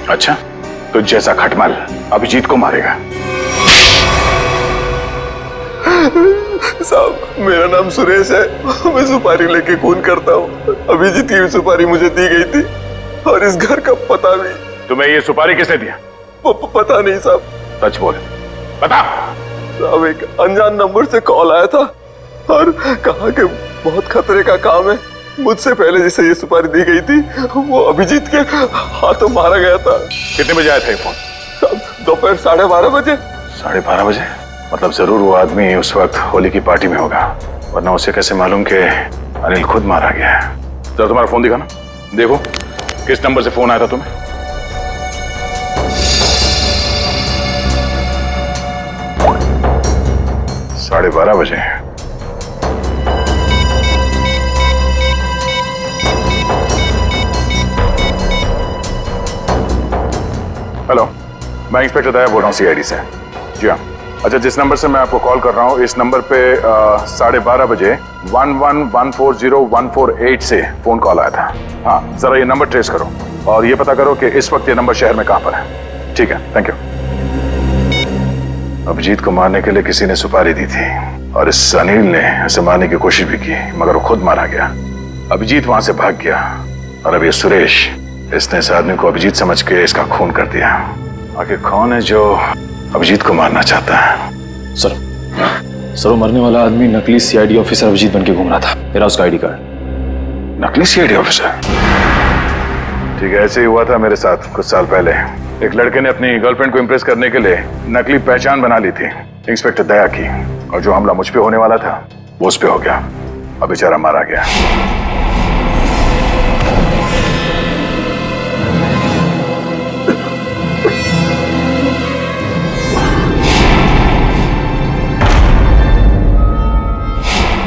S5: अच्छा, तो जैसा खटमल अभिजीत को मारेगा।
S10: साहब मेरा नाम सुरेश है, मैं सुपारी लेके खून करता हूँ। अभिजीत की सुपारी मुझे दी गई थी और इस घर का पता भी।
S5: तुम्हें ये सुपारी किसने दिया?
S10: पता नहीं साहब।
S5: सच बोल, बता।
S10: साहब एक अनजान नंबर से कॉल आया था और कहा कि बहुत खतरे का काम है। मुझसे पहले जिसे ये सुपारी दी गई थी वो अभिजीत के हाथों मारा गया था।
S5: कितने बजे आया था ये फोन?
S10: साहब दोपहर 12:30 बजे।
S5: 12:30 बजे? मतलब जरूर वो आदमी उस वक्त होली की पार्टी में होगा, वरना उसे कैसे मालूम कि अनिल खुद मारा गया है? जरा तुम्हारा फोन दिखाना, देखो किस नंबर से फोन आया था तुम्हें। साढ़े 12 बजे। हेलो, मैं इंस्पेक्टर दया बोल रहा हूँ सीआईडी से। जी हाँ। अच्छा, जिस नंबर से मैं आपको कॉल कर रहा हूँ इस नंबर पे 12:30 बजे 11140148 से फोन कॉल आया था। हाँ, जरा ये नंबर ट्रेस करो और ये पता करो कि इस वक्त ये नंबर शहर में कहाँ पर है। ठीक है, थैंक यू। अभिजीत को मारने के लिए किसी ने सुपारी दी थी और इस अनिल ने उसे मारने की कोशिश भी की, मगर वो खुद मारा गया। अभिजीत वहां से भाग गया और अब ये सुरेश, इसने इस आदमी को अभिजीत समझ के इसका खून कर दिया। आखिर कौन है जो अभिजीत को मारना चाहता है?
S7: सर वो मरने वाला आदमी नकली सीआईडी ऑफिसर अभिजीत बन के घूम रहा था। मेरा उसका आईडी कार्ड।
S5: नकली सीआईडी ऑफिसर? ठीक है, ऐसे ही हुआ था मेरे साथ कुछ साल पहले। एक लड़के ने अपनी गर्लफ्रेंड को इम्प्रेस करने के लिए नकली पहचान बना ली थी इंस्पेक्टर दया की, और जो हमला मुझ पे होने वाला था वो उस पे हो गया। अब बेचारा मारा गया।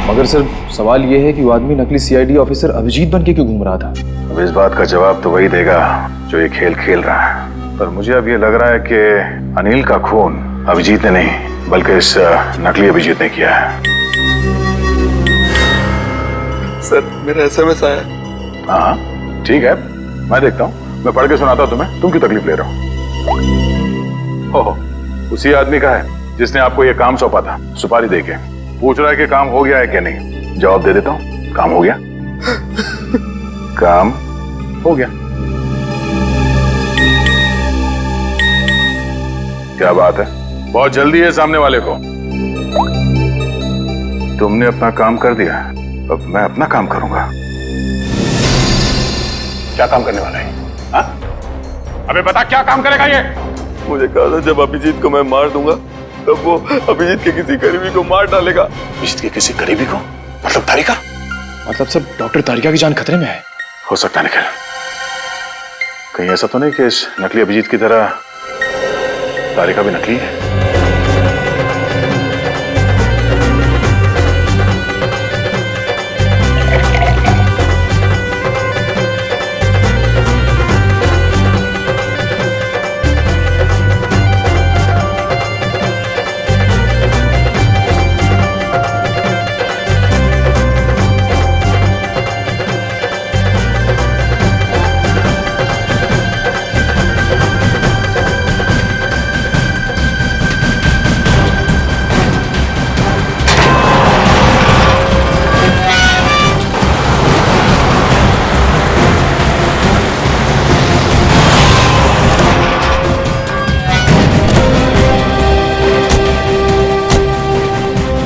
S7: मगर सर सवाल ये है कि वो आदमी नकली सीआईडी ऑफिसर अभिजीत बन के क्यों घूम रहा था?
S5: अब इस बात का जवाब तो वही देगा जो ये खेल खेल रहा है, पर मुझे अब ये लग रहा है कि अनिल का खून अभिजीत ने नहीं बल्कि इस नकली अभिजीत ने किया है।
S6: सर मेरा SMS आया।
S5: हाँ ठीक है, मैं देखता हूँ, मैं पढ़ के सुनाता हूँ तुम्हें, तुम क्यों तकलीफ ले रहे हो? ओहो, उसी आदमी का है जिसने आपको ये काम सौंपा था, सुपारी देके पूछ रहा है कि काम हो गया है कि नहीं। जवाब दे देता हूँ, काम हो गया। काम हो गया। क्या बात है, बहुत जल्दी है सामने वाले को। तुमने अपना काम कर दिया, अब मैं अपना काम करूंगा। क्या काम करने वाला है? हाँ? अबे बता, क्या काम करेगा ये?
S6: मुझे कहा था जब अभिजीत को मैं मार दूंगा तब वो अभिजीत के किसी करीबी को मार डालेगा।
S5: अभिजीत के किसी करीबी को? मतलब तारिका?
S7: मतलब सब डॉक्टर तारिका की जान खतरे में है।
S5: हो सकता है निखिल, कहीं ऐसा तो नहीं कि इस नकली अभिजीत की तरह तारिका भी नकली है?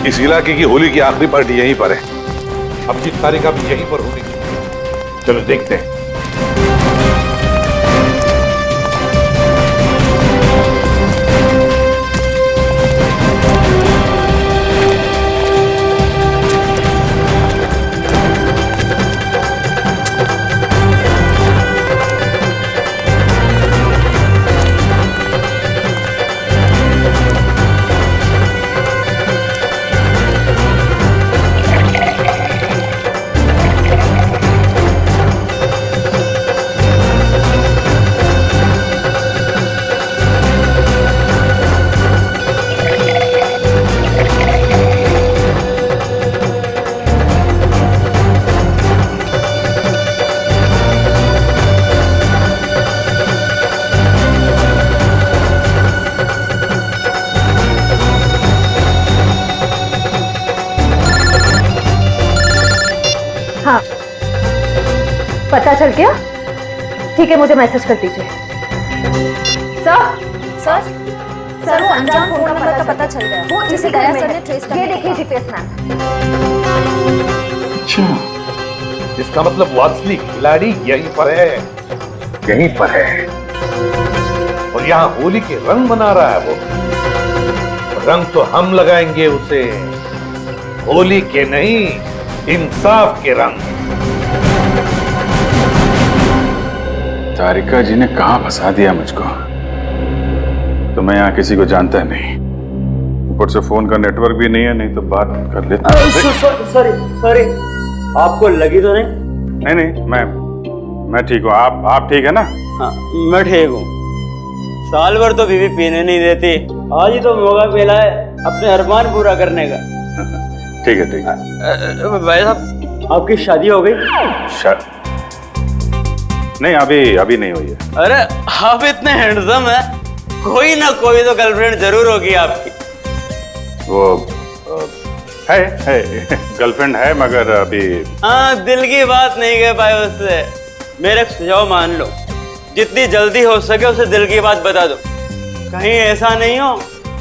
S5: इस इलाके की होली की आखिरी पार्टी यहीं पर है। अभिजीत तारिका भी यहीं पर होगी। चलो देखते हैं।
S12: हाँ, पता चल गया? ठीक है, मुझे मैसेज कर दीजिए।
S17: सर वो अनजान फोन नंबर का पता चल गया, वो जिसे दया सर ने ट्रेस कर।
S12: ये देखिए जीपीएस मैप।
S5: अच्छा, इसका मतलब वो असली खिलाड़ी यहीं पर है, यहीं पर है, और यहाँ होली के रंग बना रहा है वो। रंग तो हम लगाएंगे उसे, होली के नहीं, इंसाफ के रंग। तारिका जी ने कहां फंसा दिया मुझको? तो मैं यहाँ किसी को जानता नहीं, ऊपर से फोन का नेटवर्क भी नहीं है, नहीं तो बात कर लेता।
S18: सॉरी, आपको लगी तो नहीं?
S5: नहीं, मैं ठीक हूँ। आप ठीक है ना?
S18: हाँ, मैं ठीक हूँ। साल भर तो बीवी पीने नहीं देती, आज ही तो मौका मिला है अपने अरमान पूरा करने का।
S5: ठीक है।
S18: भाई साहब, आपकी शादी हो गई?
S5: नहीं, अभी नहीं हुई है।
S18: अरे आप इतने हैंडसम है, कोई ना कोई तो गर्लफ्रेंड जरूर होगी आपकी।
S5: वो है गर्लफ्रेंड है, मगर अभी।
S18: हाँ, दिल की बात नहीं कह पाए उससे। मेरे सुझाव मान लो, जितनी जल्दी हो सके उसे दिल की बात बता दो। कहीं ऐसा नहीं हो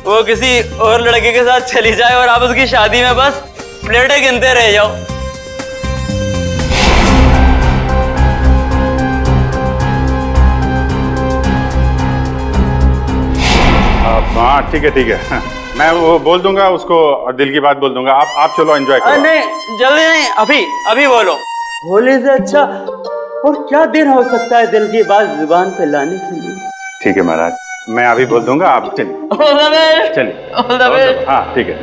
S18: वो किसी और लड़के के साथ चली जाए और आप उसकी शादी में बस प्लेटें गिनते रह जाओ।
S5: हाँ ठीक है, मैं वो बोल दूंगा उसको और दिल की बात बोल दूंगा। आप चलो एंजॉय करो।
S18: नहीं, जल्दी नहीं, अभी बोलो। होली से अच्छा और क्या दिन हो सकता है दिल की बात जुबान पे लाने के लिए?
S5: ठीक है महाराज, मैं अभी बोल दूंगा, आप चलिए। हाँ ठीक है।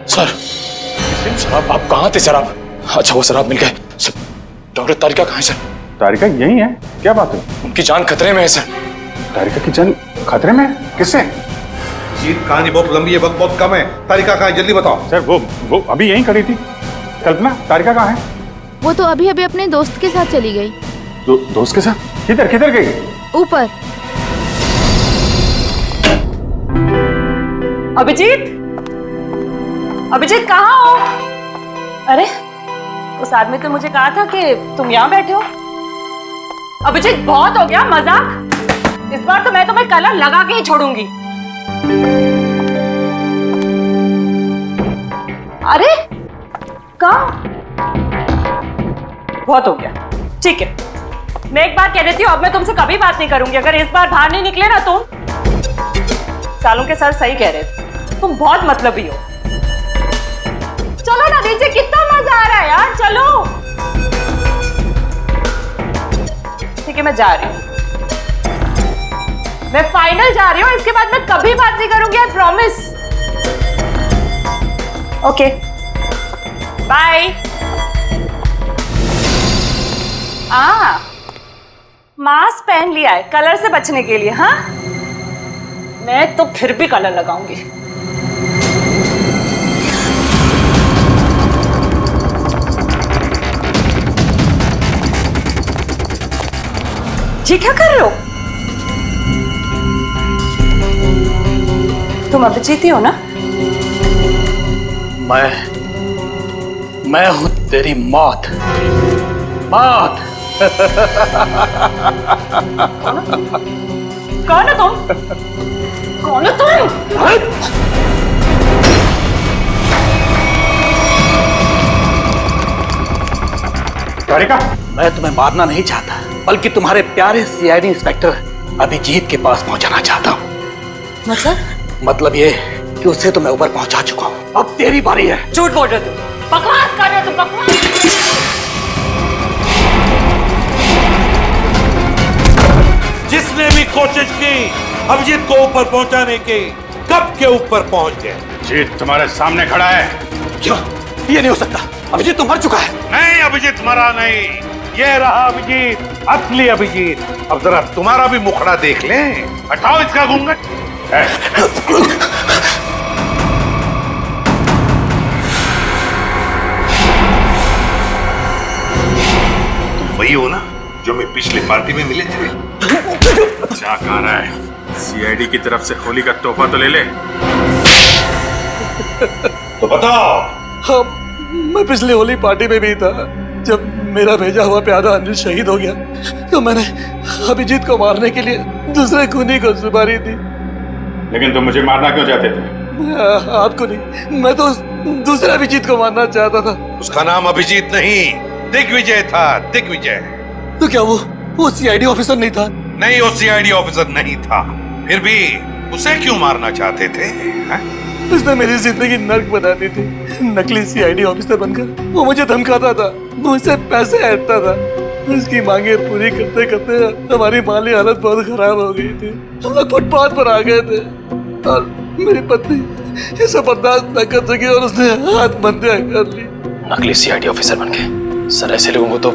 S7: सर, शराब, आप कहाँ थे सर? आप? अच्छा, वो शराब मिल गए सर। डॉक्टर तारिका कहाँ है सर?
S5: तारिका यही है, क्या बात है?
S7: उनकी जान खतरे में है सर।
S5: तारिका की जान खतरे में? किससे?
S11: अभिजीत, कहानी बहुत लंबी है, वक्त बहुत कम है। तारिका कहाँ है, जल्दी बताओ।
S5: सर वो अभी यहीं खड़ी थी। कल्पना, तारिका कहाँ है?
S19: वो तो अभी अभी अपने दोस्त के साथ चली गई।
S5: दोस्त के साथ? किधर गई?
S19: ऊपर।
S20: अभिजीत, अभिजीत कहाँ हो? अरे उस आदमी तो मुझे कहा था कि तुम यहाँ बैठे हो। अभिजीत बहुत हो गया मजाक, इस बार तो मैं तुम्हें कलर लगा के ही छोड़ूंगी। अरे कहाँ? बहुत हो गया, ठीक है। मैं एक बार कह देती हूँ, अब मैं तुमसे कभी बात नहीं करूंगी अगर इस बार बाहर नहीं निकले ना तुम। सालों के सर सही कह रहे थे, तुम बहुत मतलबी हो। चलो ना नीचे, कितना मजा आ रहा है यार, चलो। ठीक है मैं जा रही हूँ, मैं फाइनल जा रही हूँ, इसके बाद मैं कभी बात नहीं करूंगी, I promise. Okay bye. Mask पहन लिया है कलर से बचने के लिए। हाँ मैं तो फिर भी कलर लगाऊंगी। जी क्या कर रहे हो तुम? अभिजीत ही हो ना?
S3: मैं हूं तेरी मौत। मौत।
S20: कौन है तुम? कौन है तुम?
S3: तारिका, मैं तुम्हें मारना नहीं चाहता, बल्कि तुम्हारे प्यारे सीआईडी इंस्पेक्टर अभिजीत के पास पहुंचाना चाहता हूँ। मतलब ये कि उसे तो मैं ऊपर पहुंचा चुका हूँ, अब तेरी बारी है।
S20: झूठ बोल रहे हो तुम, बकवास कर रहे हो तुम, बकवास।
S21: जिसने भी कोशिश की अभिजीत को ऊपर पहुंचाने की, कब के ऊपर पहुंच गए।
S5: अभिजीत तुम्हारे सामने खड़ा है।
S3: क्यों? ये नहीं हो सकता, अभिजीत तो मर चुका है।
S21: नहीं, अभिजीत मरा नहीं, ये रहा अभिजीत, असली अभिजीत। अब जरा तुम्हारा भी मुखड़ा देख लें। हटाओ इसका घूंघट। तुम वही हो ना जो मैं पिछली पार्टी में मिले थे?
S5: क्या कह रहा है? सीआईडी की तरफ से होली का तोहफा तो ले ले।
S21: तो बताओ।
S3: हाँ, मैं पिछली होली पार्टी में भी था। जब मेरा भेजा हुआ प्यादा अनिल शहीद हो गया तो मैंने अभिजीत को मारने के लिए दूसरे खूनी को सुपारी दी।
S5: लेकिन तुम मुझे मारना क्यों चाहते थे?
S3: आपको नहीं, मैं तो दूसरे अभिजीत को मारना चाहता था।
S21: उसका नाम अभिजीत नहीं, दिग्विजय था, दिग्विजय।
S3: तो क्या वो सीआईडी ऑफिसर नहीं था?
S21: नहीं, वो सीआईडी ऑफिसर नहीं था। फिर भी उसे क्यों मारना चाहते थे?
S3: उसने मेरी जिंदगी नर्क बना दी थी। नकली सीआईडी ऑफिसर बनकर वो मुझे धमकाता था, मुझसे पैसे ऐंठता था। उसकी मांगे पूरी करते करते हमारी माली हालत बहुत खराब हो गई थी। हम लोग फुटपाथ पर आ गए थे और मेरी पत्नी इसे बर्दाश्त न कर सकी और उसने आत्महत्या कर ली।
S7: नकली सीआईडी ऑफिसर बन गए। सर ऐसे लोगों को तो।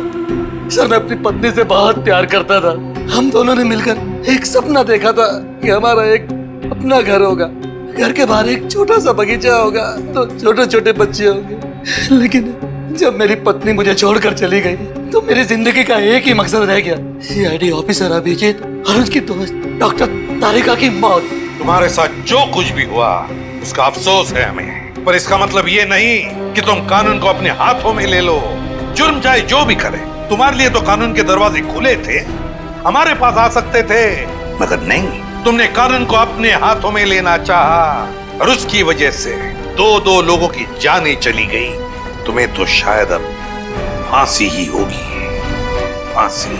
S3: सर मैं अपनी पत्नी से बहुत प्यार करता था। हम दोनों ने मिलकर एक सपना देखा था कि हमारा एक अपना घर होगा, घर के बाहर एक छोटा सा बगीचा होगा, तो छोटे छोटे बच्चे होंगे। लेकिन जब मेरी पत्नी मुझे छोड़कर चली गई तो मेरी जिंदगी का एक ही मकसद रह गया, सीआईडी ऑफिसर अभिजीत और उसकी दोस्त डॉक्टर तारिका की मौत।
S21: तुम्हारे साथ जो कुछ भी हुआ उसका अफसोस है हमें, पर इसका मतलब ये नहीं कि तुम कानून को अपने हाथों में ले लो। जुर्म चाहे जो भी करे, तुम्हारे लिए तो कानून के दरवाजे खुले थे, हमारे पास आ सकते थे, मगर नहीं, तुमने कानून को अपने हाथों में लेना चाहा और उसकी वजह से दो लोगों की जानें चली गई। तुम्हें तो शायद अब फांसी ही होगी, फांसी।